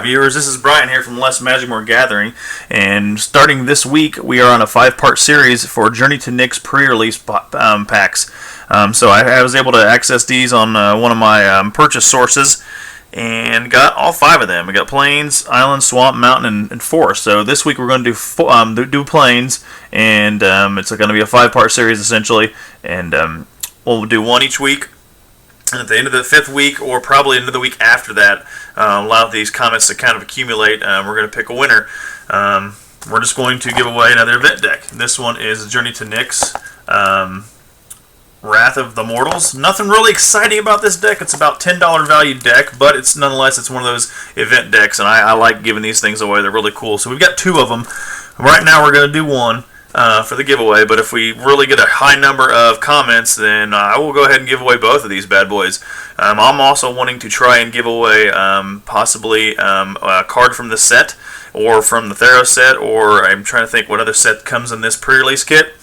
viewers, this is Brian here from Less Magic More Gathering, and starting this week we are on a 5-part series for Journey to Nyx Pre-release packs. So I was able to access these on one of my purchase sources and got all 5 of them. We got Plains, Island, Swamp, Mountain, and Forest. So this week we're going to do Plains, and it's going to be a 5-part series essentially, and we'll do one each week. And at the end of the 5th week, or probably into the week after that, allow these comments to kind of accumulate. We're going to pick a winner. We're just going to give away another event deck. This one is Journey to Nyx, Wrath of the Mortals. Nothing really exciting about this deck. It's about $10 value deck, but it's nonetheless it's one of those event decks, and I like giving these things away. They're really cool. So we've got 2 of them. Right now we're going to do one for the giveaway, but if we really get a high number of comments, then I will go ahead and give away both of these bad boys. I'm also wanting to try and give away possibly a card from the set, or from the Theros set, or I'm trying to think what other set comes in this pre-release kit,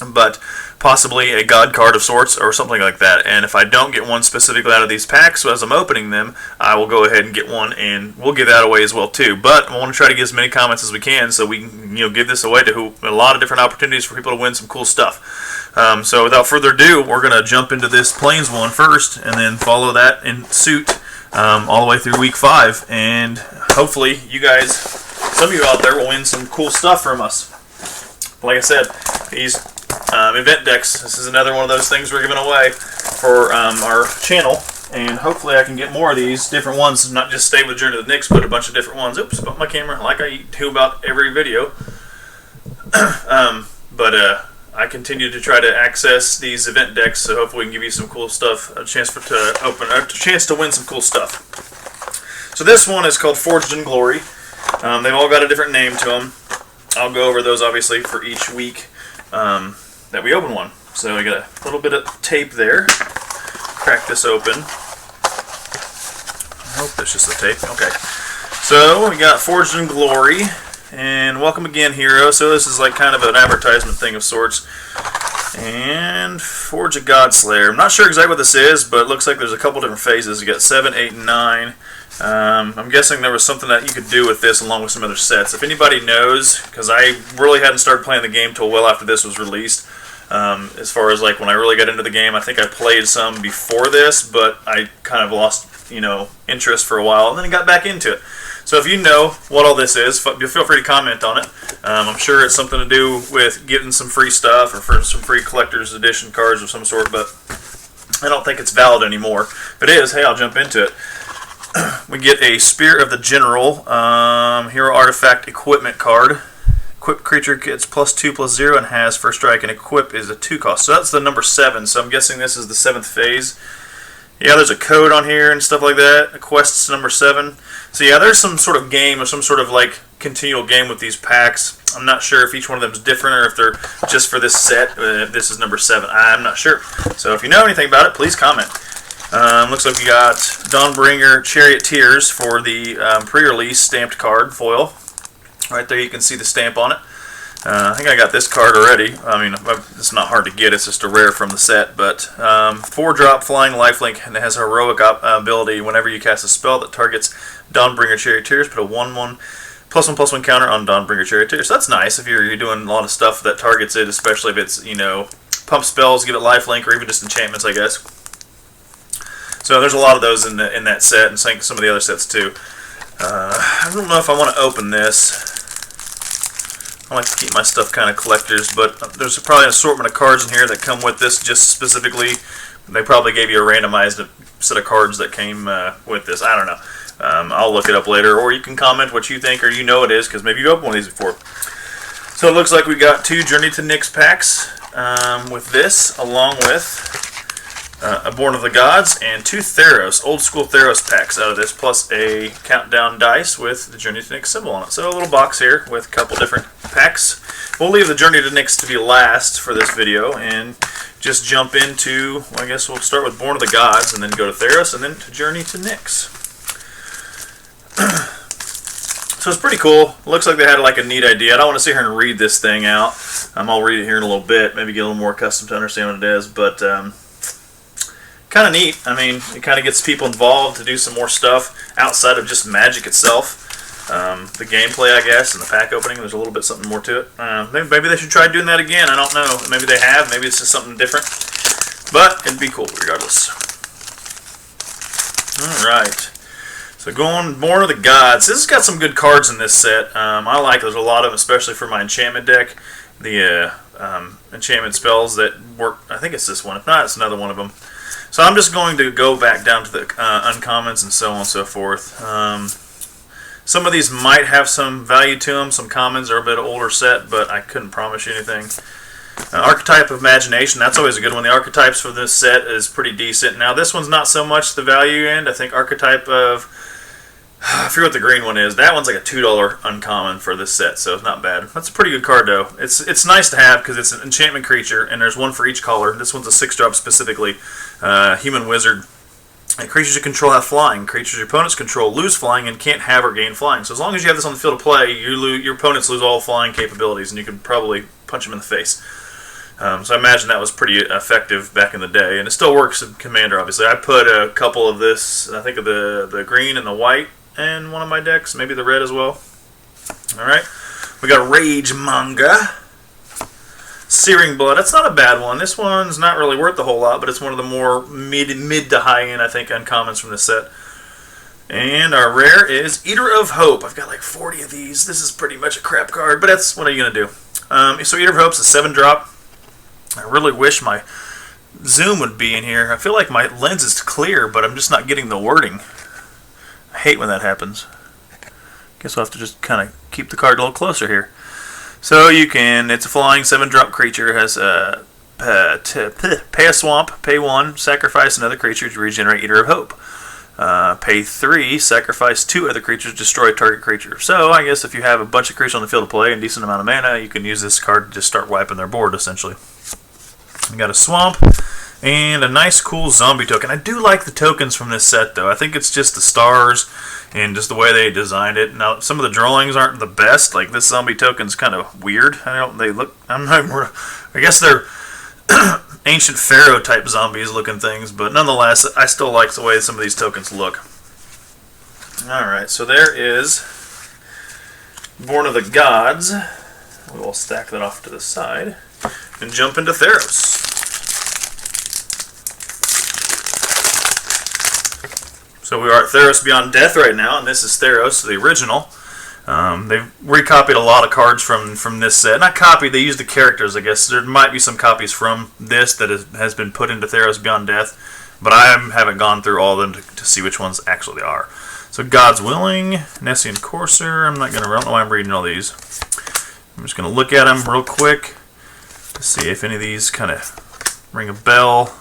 but possibly a god card of sorts or something like that. And if I don't get one specifically out of these packs, so as I'm opening them, I will go ahead and get one, and we'll give that away as well too. But I want to try to get as many comments as we can, so we can give this away to a lot of different opportunities for people to win some cool stuff. So without further ado, we're going to jump into this Plains one first, and then follow that in suit all the way through week 5, and hopefully you guys, some of you out there, will win some cool stuff from us. Like I said, these event decks, this is another one of those things we're giving away for our channel, and hopefully I can get more of these different ones, not just stay with Journey to the Nyx, but a bunch of different ones. Oops, about my camera, like I do about every video. But I continue to try to access these event decks, so hopefully we can give you some cool stuff, a chance to win some cool stuff. So this one is called Forged in Glory. They've all got a different name to them. I'll go over those obviously for each week that we open one. So we got a little bit of tape there. Crack this open. I hope that's just the tape. Okay. So we got Forged in Glory, and welcome again, hero. So this is like kind of an advertisement thing of sorts. And Forge a Godslayer. I'm not sure exactly what this is, but it looks like there's a couple different phases. You got 7, 8, and 9. I'm guessing there was something that you could do with this along with some other sets. If anybody knows, because I really hadn't started playing the game till well after this was released. As far as like when I really got into the game, I think I played some before this, but I kind of lost, interest for a while, and then got back into it. So if you know what all this is, feel free to comment on it. I'm sure it's something to do with getting some free stuff or for some free collector's edition cards of some sort, but I don't think it's valid anymore. If it is, hey, I'll jump into it. We get a Spear of the General, Hero Artifact Equipment card. Equipped creature gets +2/+0 and has first strike, and equip is a 2 cost. So that's the number 7, so I'm guessing this is the 7th phase. Yeah, there's a code on here and stuff like that. The quest's number 7. So yeah, there's some sort of game or some sort of like continual game with these packs. I'm not sure if each one of them is different or if they're just for this set. If this is number 7, I'm not sure. So if you know anything about it, please comment. Looks like we got Dawnbringer Charioteers for the pre-release stamped card foil. Right there you can see the stamp on it. I think I got this card already. I mean, it's not hard to get. It's just a rare from the set. But 4-drop Flying Lifelink, and it has a heroic ability. Whenever you cast a spell that targets Dawnbringer Charioteers, put a 1/1 +1/+1 counter on Dawnbringer Charioteers. So that's nice if you're doing a lot of stuff that targets it, especially if it's, pump spells, give it lifelink, or even just enchantments, I guess. So there's a lot of those in that set, and some of the other sets too. I don't know if I want to open this. I like to keep my stuff kind of collectors, but there's probably an assortment of cards in here that come with this just specifically. They probably gave you a randomized set of cards that came with this. I don't know. I'll look it up later, or you can comment what you think, or it is, because maybe you opened one of these before. So it looks like we got 2 Journey to Nyx packs with this, along with a Born of the Gods, and 2 Theros, old school Theros packs out of this, plus a countdown dice with the Journey to Nyx symbol on it. So a little box here with a couple different packs. We'll leave the Journey to Nyx to be last for this video, and just jump into, I guess we'll start with Born of the Gods, and then go to Theros, and then to Journey to Nyx. So it's pretty cool. It looks like they had like a neat idea. I don't want to sit here and read this thing out. I'll read it here in a little bit, maybe get a little more accustomed to understand what it is, but kind of neat. I mean, it kind of gets people involved to do some more stuff. outside of just magic itself. The gameplay, I guess, and the pack opening, there's a little bit something more to it. Maybe they should try doing that again. I don't know. Maybe they have. Maybe it's just something different. But it'd be cool regardless. Alright. So going Born of the Gods. This has got some good cards in this set. I like there's a lot of them, especially for my enchantment deck. The enchantment spells that work. I think it's this one. If not, it's another one of them. So I'm just going to go back down to the uncommons and so on and so forth. Some of these might have some value to them. Some commons are a bit older set, but I couldn't promise you anything. Archetype of Imagination, that's always a good one. The archetypes for this set is pretty decent. Now this one's not so much the value end. I think Archetype of, I forget what the green one is. That one's like a $2 uncommon for this set, so it's not bad. That's a pretty good card though. It's nice to have because it's an enchantment creature, and there's one for each color. This one's a 6-drop specifically. Human Wizard. And creatures you control have flying. Creatures your opponents control lose flying and can't have or gain flying. So as long as you have this on the field of play, your opponents lose all flying capabilities, and you can probably punch them in the face. So I imagine that was pretty effective back in the day, and it still works in Commander, obviously. I put a couple of this, I think of the green and the white in one of my decks, maybe the red as well. Alright, we got Rage Manga. Searing Blood, that's not a bad one. This one's not really worth a whole lot, but it's one of the more mid to high end, I think, uncommons from this set. And our rare is Eater of Hope. I've got like 40 of these. This is pretty much a crap card, but that's what are you going to do? So Eater of Hope's a 7-drop. I really wish my zoom would be in here. I feel like my lens is clear, but I'm just not getting the wording. I hate when that happens. Guess I'll have to just kind of keep the card a little closer here. So you can, it's a flying 7-drop creature, has a pay a swamp, pay 1, sacrifice another creature to regenerate Eater of Hope. Pay 3, sacrifice 2 other creatures, destroy target creature. So I guess if you have a bunch of creatures on the field of play and a decent amount of mana, you can use this card to just start wiping their board, essentially. We got a swamp and a nice cool zombie token. I do like the tokens from this set though. I think it's just the stars and just the way they designed it. Now some of the drawings aren't the best. Like this zombie token's kind of weird. I guess they're ancient pharaoh type zombies looking things, but nonetheless I still like the way some of these tokens look. Alright, so there is Born of the Gods. We will stack that off to the side and jump into Theros. So we are at Theros Beyond Death right now, and this is Theros, the original. They've recopied a lot of cards from this set. Not copied, they used the characters, I guess. There might be some copies from this that has been put into Theros Beyond Death, but I haven't gone through all of them to see which ones actually are. So God's Willing, Nessian Courser. I don't know why I'm reading all these. I'm just going to look at them real quick to see if any of these kind of ring a bell.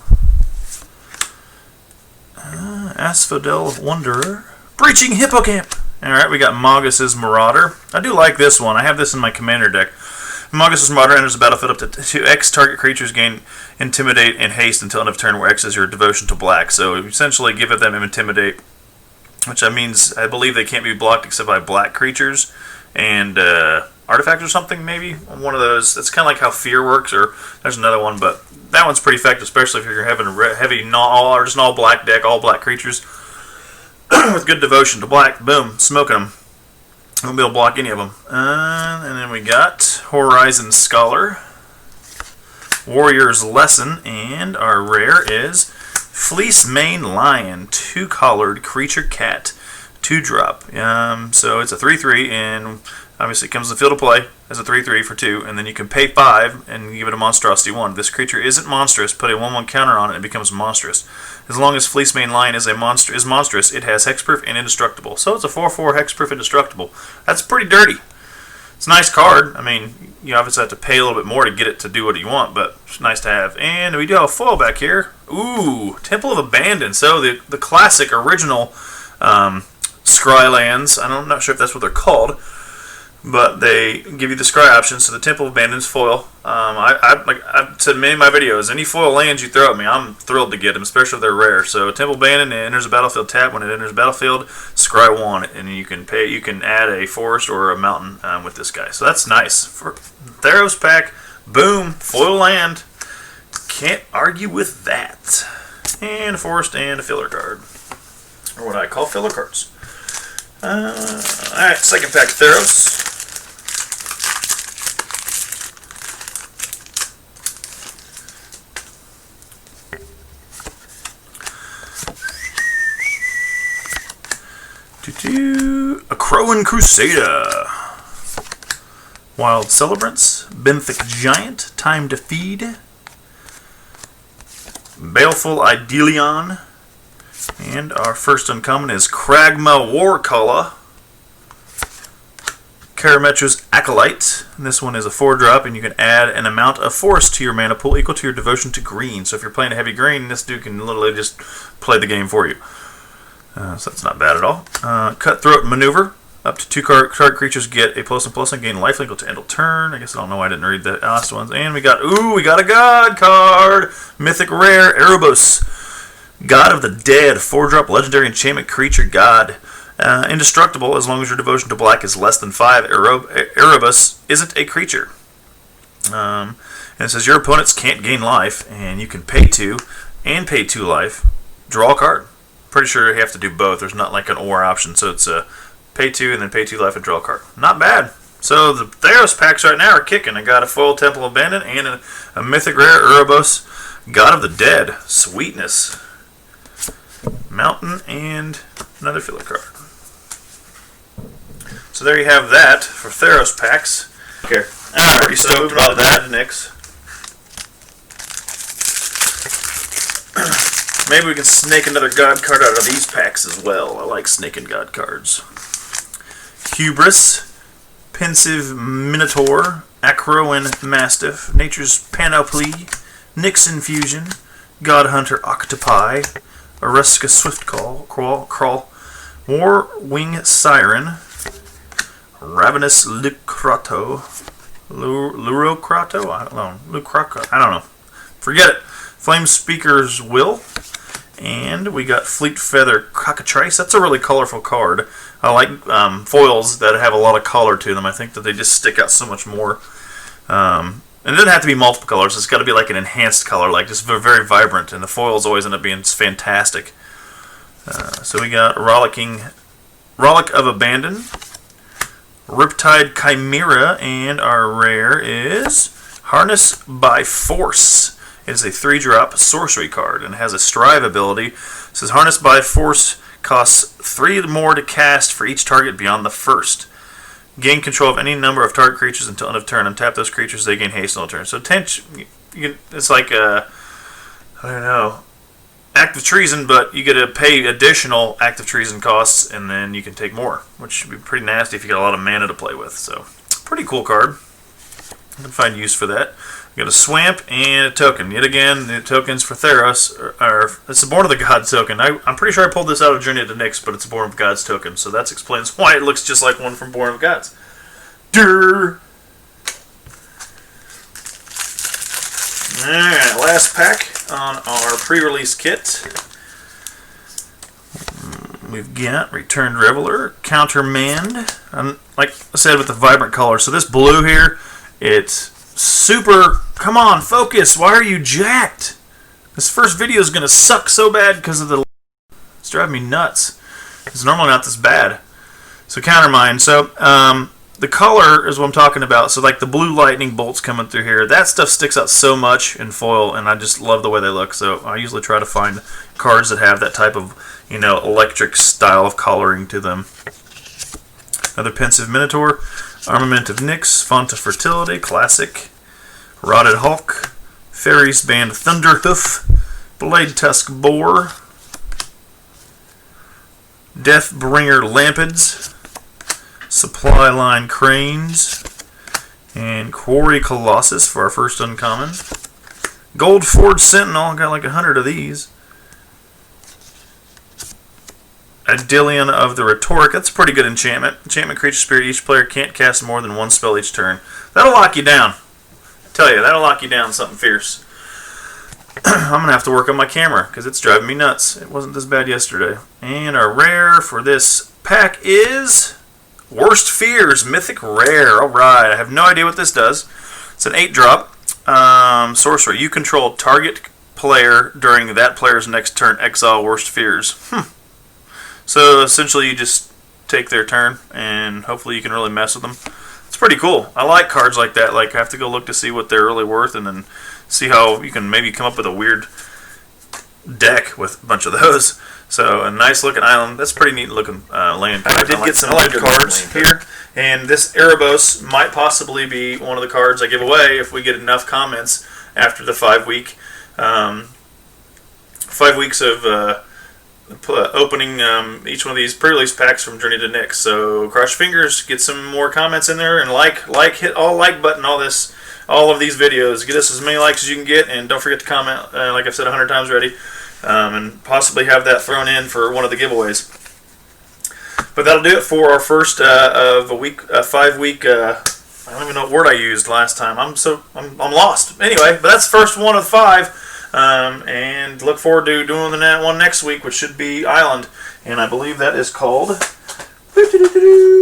Asphodel Wanderer. Breaching Hippocamp. Alright, we got Magus' Marauder. I do like this one. I have this in my commander deck. Magus' Marauder enters the battlefield up to X target creatures gain Intimidate and Haste until end of turn, where X is your devotion to black. So essentially give them Intimidate, which means I believe they can't be blocked except by black creatures and artifacts or something, maybe. One of those. That's kind of like how Fear works, or there's another one, but that one's pretty effective, especially if you're having a heavy or just an all black deck, all black creatures with good devotion to black. Boom, smoking them. Won't be able to block any of them. And then we got Horizon Scholar, Warrior's Lesson, and our rare is Fleece Mane Lion, 2-collared creature cat, 2-drop. So it's a 3/3, and obviously it comes in the field of play as a 3/3 for 2, and then you can pay 5 and give it a monstrosity 1. If this creature isn't monstrous, put a 1/1 counter on it and it becomes monstrous. As long as Fleece Mane Lion is monstrous, it has hexproof and indestructible. So it's a 4/4 hexproof indestructible. That's pretty dirty. It's a nice card. I mean, you obviously have to pay a little bit more to get it to do what you want, but it's nice to have. And we do have a foil back here. Ooh, Temple of Abandon. So the classic original Scrylands. I'm not sure if that's what they're called, but they give you the scry option. So the Temple of Abandon's foil. I've said in many of my videos, any foil lands you throw at me, I'm thrilled to get them, especially if they're rare. So Temple of Abandon, it enters the battlefield tap. When it enters the battlefield, scry 1, and you can add a forest or a mountain with this guy. So that's nice for Theros pack. Boom, foil land. Can't argue with that. And a forest and a filler card, or what I call filler cards. Alright, second pack Theros. A Crowan Crusader. Wild Celebrants. Benthic Giant. Time to Feed. Baleful Idelion. And our first uncommon is Kragma Warcaller. Karametra's Acolyte. And this one is a 4-drop, and you can add an amount of force to your mana pool equal to your devotion to green. So if you're playing a heavy green, this dude can literally just play the game for you. So that's not bad at all. Cutthroat Maneuver. Up to 2 target creatures get a +1/+1, gain lifelink equal to end of turn. I guess I don't know why I didn't read the last ones. And we got a God card. Mythic Rare Erebos. God of the Dead. 4-drop legendary enchantment creature god. Indestructible as long as your devotion to black is less than 5. Erebos isn't a creature. And it says your opponents can't gain life, and you can pay 2 and pay 2 life. Draw a card. Pretty sure you have to do both. There's not like an or option, so it's pay 2 and then pay 2 life and draw a card. Not bad. So the Theros packs right now are kicking. I got a foil Temple Abandoned and a Mythic Rare Erebos God of the Dead. Sweetness. Mountain and another filler card. So there you have that for Theros packs. Okay. I'm pretty stoked about that, Nyx. Maybe we can snake another God card out of these packs as well. I like snaking God cards. Hubris, Pensive Minotaur, Acroan Mastiff, Nature's Panoply, Nyx Infusion, God Hunter Octopi, Oreska Swift Crawl, War Wing Siren, Ravenous Lucrato, Lurocrato? I don't know. Lucraco. I don't know. Forget it. Flame Speaker's Will. And we got Fleet Feather Cockatrice. That's a really colorful card. I like foils that have a lot of color to them. I think that they just stick out so much more. And it doesn't have to be multiple colors. It's got to be like an enhanced color, like just very vibrant. And the foils always end up being fantastic. So we got Rollick of Abandon, Riptide Chimera, and our rare is Harness by Force. It is a 3-drop sorcery card and has a Strive ability. It says Harness by Force costs 3 more to cast for each target beyond the first. Gain control of any number of target creatures until end of turn. Untap those creatures, they gain haste until turn. So it's like I don't know, active treason, but you get to pay additional active treason costs, and then you can take more, which should be pretty nasty if you got a lot of mana to play with. So pretty cool card. I can find use for that. We got a Swamp and a token. Yet again, the tokens for Theros it's a Born of the Gods token. I'm pretty sure I pulled this out of Journey to Nyx, but it's a Born of the Gods token, so that explains why it looks just like one from Born of the Gods. Durr! Alright, last pack on our pre-release kit. We've got Returned Reveler, Countermand. Like I said, with the vibrant color. So this blue here, it's super. Come on, focus. Why are you jacked? This first video is going to suck so bad because of the. It's driving me nuts. It's normally not this bad. So Countermand. So the color is what I'm talking about. So like the blue lightning bolts coming through here. That stuff sticks out so much in foil, and I just love the way they look. So I usually try to find cards that have that type of, electric style of coloring to them. Another Pensive Minotaur. Armament of Nyx, Font of Fertility, Classic, Rotted Hulk, Fairies Band Thunderhoof, Blade Tusk Boar, Deathbringer Lampids, Supply Line Cranes, and Quarry Colossus for our first uncommon. Gold Forge Sentinel, got like 100 of these. Idelion of the Rhetoric. That's a pretty good enchantment. Enchantment creature spirit. Each player can't cast more than one spell each turn. That'll lock you down. I tell you, that'll lock you down something fierce. I'm going to have to work on my camera because it's driving me nuts. It wasn't this bad yesterday. And our rare for this pack is Worst Fears, Mythic Rare. Alright, I have no idea what this does. It's an 8-drop. Sorcerer. You control target player during that player's next turn. Exile Worst Fears. So essentially you just take their turn, and hopefully you can really mess with them. It's pretty cool. I like cards like that. Like, I have to go look to see what they're really worth, and then see how you can maybe come up with a weird deck with a bunch of those. So a nice looking island. That's pretty neat looking land card. I did get some good cards here, and this Erebos might possibly be one of the cards I give away if we get enough comments after the 5 week, 5 weeks of opening each one of these pre-release packs from Journey to Nyx. So cross your fingers, get some more comments in there, and hit all like button, all of these videos. Get us as many likes as you can get, and don't forget to comment, like I've said 100 times already, and possibly have that thrown in for one of the giveaways. But that'll do it for our first of a week, 5 week. I don't even know what word I used last time. I'm lost. Anyway, but that's the first one of 5. And look forward to doing the one next week, which should be Island, and I believe that is called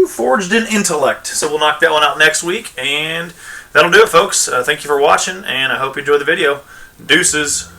Forged in Intellect. So we'll knock that one out next week, and that'll do it, folks. Thank you for watching, and I hope you enjoyed the video. Deuces.